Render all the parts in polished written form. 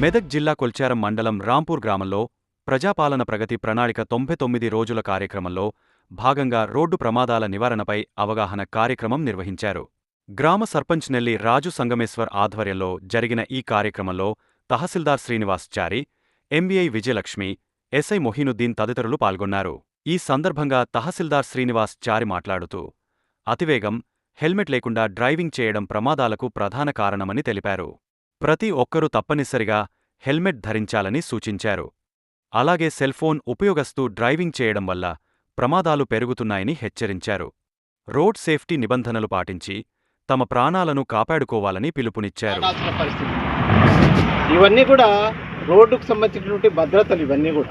మెదక్ జిల్లా కొల్చారం మండలం రాంపూర్ గ్రామంలో ప్రజాపాలన ప్రగతి ప్రణాళిక 99 రోజుల కార్యక్రమంలో భాగంగా రోడ్డు ప్రమాదాల నివారణపై అవగాహన కార్యక్రమం నిర్వహించారు. గ్రామ సర్పంచ్ నెల్లి రాజు సంగమేశ్వర్ ఆధ్వర్యంలో జరిగిన ఈ కార్యక్రమంలో తహసీల్దార్ శ్రీనివాస్ చారి, ఎంబీఐ విజయలక్ష్మి, ఎస్ఐ మొహీనుద్దీన్ తదితరులు పాల్గొన్నారు. ఈ సందర్భంగా తహసీల్దార్ శ్రీనివాస్ చారి మాట్లాడుతూ అతివేగం, హెల్మెట్ లేకుండా డ్రైవింగ్ చేయడం ప్రమాదాలకు ప్రధాన కారణమని తెలిపారు. ప్రతి ఒక్కరూ తప్పనిసరిగా హెల్మెట్ ధరించాలని సూచించారు. అలాగే సెల్ఫోన్ ఉపయోగిస్తూ డ్రైవింగ్ చేయడం వల్ల ప్రమాదాలు పెరుగుతున్నాయని హెచ్చరించారు. రోడ్ సేఫ్టీ నిబంధనలు పాటించి తమ ప్రాణాలను కాపాడుకోవాలని పిలుపునిచ్చారు. ఇవన్నీ కూడా రోడ్డుకు సంబంధించినటువంటి భద్రతలు. ఇవన్నీ కూడా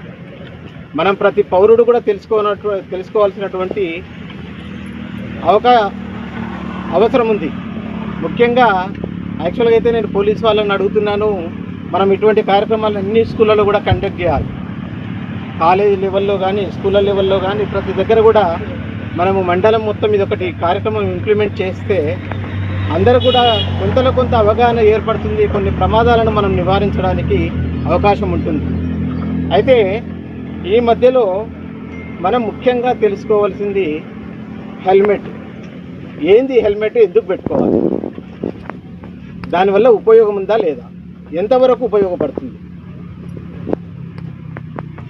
మనం ప్రతి పౌరుడు కూడా తెలుసుకోవాల్సినటువంటి అవసరం ఉంది. ముఖ్యంగా యాక్చువల్గా అయితే నేను పోలీస్ వాళ్ళని అడుగుతున్నాను, మనం ఇటువంటి కార్యక్రమాలు అన్ని స్కూళ్ళలో కూడా కండక్ట్ చేయాలి. కాలేజీ లెవెల్లో కానీ స్కూళ్ళ లెవెల్లో కానీ ప్రతి దగ్గర కూడా మనము మండలం మొత్తం ఇది ఒకటి కార్యక్రమం ఇంప్లిమెంట్ చేస్తే అందరూ కూడా కొంతలో కొంత అవగాహన ఏర్పడుతుంది. కొన్ని ప్రమాదాలను మనం నివారించడానికి అవకాశం ఉంటుంది. అయితే ఈ మధ్యలో మనం ముఖ్యంగా తెలుసుకోవాల్సింది హెల్మెట్. ఏంది హెల్మెట్, ఎందుకు పెట్టుకోవాలి, దానివల్ల ఉపయోగం ఉందా లేదా, ఎంతవరకు ఉపయోగపడుతుంది.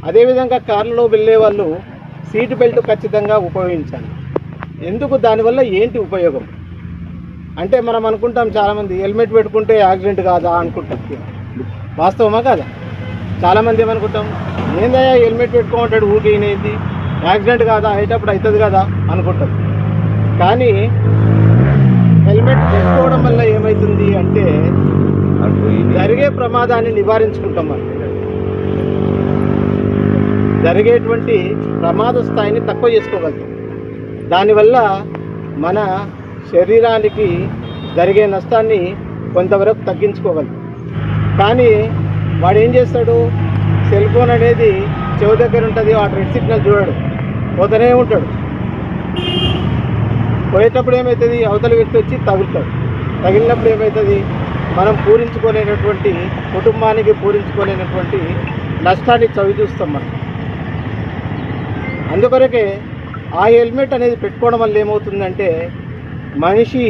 అదేవిధంగా కార్లలో వెళ్ళే వాళ్ళు సీట్ బెల్ట్ ఖచ్చితంగా ఉపయోగించాలి. ఎందుకు, దానివల్ల ఏంటి ఉపయోగం అంటే మనం అనుకుంటాం, చాలామంది హెల్మెట్ పెట్టుకుంటే యాక్సిడెంట్ కాదా అనుకుంటాం. వాస్తవమా కాదా? చాలామంది ఏమనుకుంటాం, ఏందయ్యా హెల్మెట్ పెట్టుకోమంటాడు ఊరికే ఏంటి, యాక్సిడెంట్ కాదా, అయ్యేటప్పుడు అవుతుంది కదా అనుకుంటాం. కానీ హెల్మెట్ పెట్టుకోవడం వల్ల ఏమవుతుంది అంటే జరిగే ప్రమాదాన్ని నివారించుకుంటాం. మనం జరిగేటువంటి ప్రమాద స్థాయిని తక్కువ చేసుకోగలుగుతాం. దానివల్ల మన శరీరానికి జరిగే నష్టాన్ని కొంతవరకు తగ్గించుకోగలుగుతాం. కానీ వాడు ఏం చేస్తాడు, సెల్ ఫోన్ అనేది చెవి దగ్గర ఉంటుంది, వాడు రెడ్ సిగ్నల్ చూడడు, పోతూనే ఉంటాడు. పోయేటప్పుడు ఏమవుతుంది, అవతల వ్యక్తి వచ్చి తగులుతాడు. తగిలినప్పుడు ఏమవుతుంది, మనం పూరించుకోలేనటువంటి కుటుంబానికి పూరించుకోలేనటువంటి నష్టాన్ని చవిచూస్తాం మనం. అందుకొరకే ఆ హెల్మెట్ అనేది పెట్టుకోవడం వల్ల ఏమవుతుందంటే మనిషి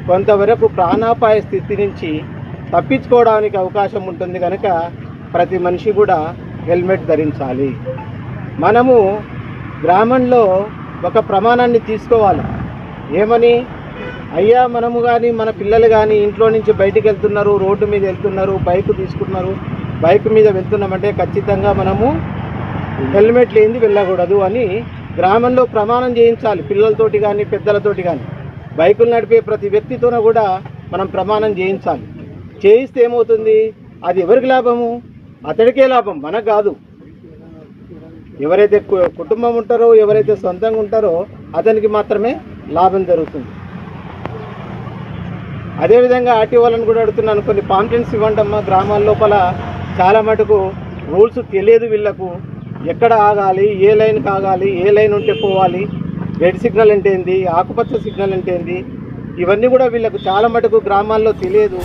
కొంతవరకు ప్రాణాపాయ స్థితి నుంచి తప్పించుకోవడానికి అవకాశం ఉంటుంది. కనుక ప్రతి మనిషి కూడా హెల్మెట్ ధరించాలి. మనము గ్రామంలో ఒక ప్రమాణాన్ని తీసుకోవాలి. ఏమని, అయ్యా మనము కానీ మన పిల్లలు కానీ ఇంట్లో నుంచి బయటికి వెళ్తున్నారు, రోడ్డు మీద వెళ్తున్నారు, బైక్ తీసుకున్నారు, బైక్ మీద వెళ్తున్నామంటే ఖచ్చితంగా మనము హెల్మెట్ లేనిది వెళ్ళకూడదు అని గ్రామంలో ప్రమాణం చేయించాలి. పిల్లలతోటి కానీ పెద్దలతోటి కానీ బైకులు నడిపే ప్రతి వ్యక్తితోనూ కూడా మనం ప్రమాణం చేయించాలి. చేయిస్తే ఏమవుతుంది, అది ఎవరికి లాభము, అతడికే లాభం, మనకు కాదు. ఎవరైతే కుటుంబం ఉంటారో, ఎవరైతే సొంతంగా ఉంటారో అతనికి మాత్రమే లాభం జరుగుతుంది. అదేవిధంగా ఆర్టీ వాళ్ళని కూడా అడుగుతున్నాను, కొన్ని పాంప్లెట్స్ ఇవ్వండి అమ్మా. గ్రామాల లోపల చాలా మటుకు రూల్స్ తెలియదు వీళ్ళకు. ఎక్కడ ఆగాలి, ఏ లైన్కి ఆగాలి, ఏ లైన్ ఉంటే పోవాలి, రెడ్ సిగ్నల్ అంటే ఏంది, ఆకుపచ్చ సిగ్నల్ అంటే ఏంది, ఇవన్నీ కూడా వీళ్ళకు చాలా మటుకు గ్రామాల్లో తెలియదు.